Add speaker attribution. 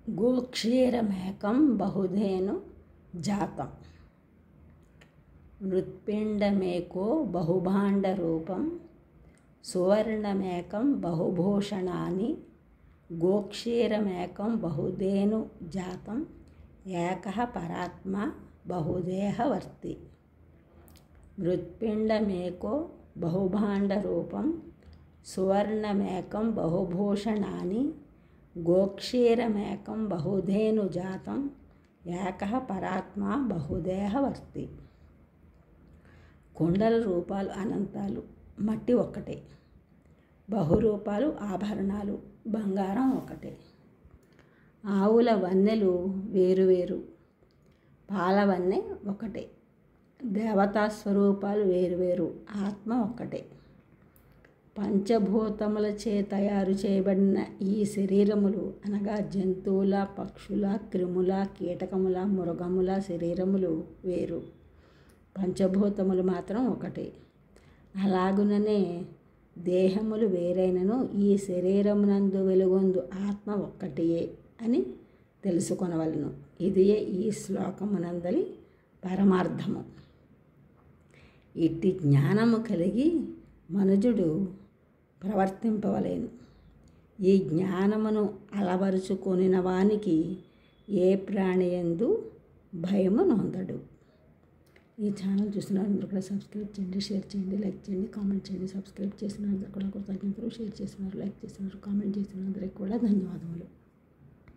Speaker 1: गोक्षीरमेकं बहुधेनु जातं मृत्पिण्डमेको बहुभाण्डरूपं सुवर्णमेकं बहुभूषणानि गोक्षीरमेकं बहुधेनु जातं एकः परात्मा बहुदेहवर्ती मृत्पिण्डमेको बहुभाण्डरूपं सुवर्णमेकं बहुभूषणानि गोक्षीरमेकं बहुधेनु जातं ఏకః పరాత్మా బహుదేహవర్తి. కుండల రూపాలు అనంతాలు, మట్టి ఒక్కటే. బహురూపాలు ఆభరణాలు, బంగారం ఒకటే. ఆవుల వన్నెలు వేరువేరు, పాల వన్నె ఒకటే. దేవతా స్వరూపాలు వేరువేరు, ఆత్మ ఒక్కటే. పంచభూతములచే తయారు చేయబడిన ఈ శరీరములు అనగా జంతువుల, పక్షుల, క్రిముల, కీటకముల, మృగముల శరీరములు వేరు, పంచభూతములు మాత్రం ఒకటే. అలాగుననే దేహములు వేరైనను ఈ శరీరమునందు వెలుగొందు ఆత్మ ఒక్కటియే అని తెలుసుకొనవలెను. ఇదియే ఈ శ్లోకమునందలి పరమార్థము. ఇట్టి జ్ఞానము కలిగి మనుజుడు ప్రవర్తింపవలేను. ఈ జ్ఞానమును అలవరుచుకొనిన వానికి ఏ ప్రాణియందు భయము నొందడు. ఈ ఛానల్ చూసిన అందరూ కూడా సబ్స్క్రైబ్ చేయండి, షేర్ చేయండి, లైక్ చేయండి, కామెంట్ చేయండి. సబ్స్క్రైబ్ చేసిన అందరూ కూడా కృతజ్ఞతలు, షేర్ చేసినారు, లైక్ చేసినారు, కామెంట్ చేసిన అందరికీ కూడా ధన్యవాదములు.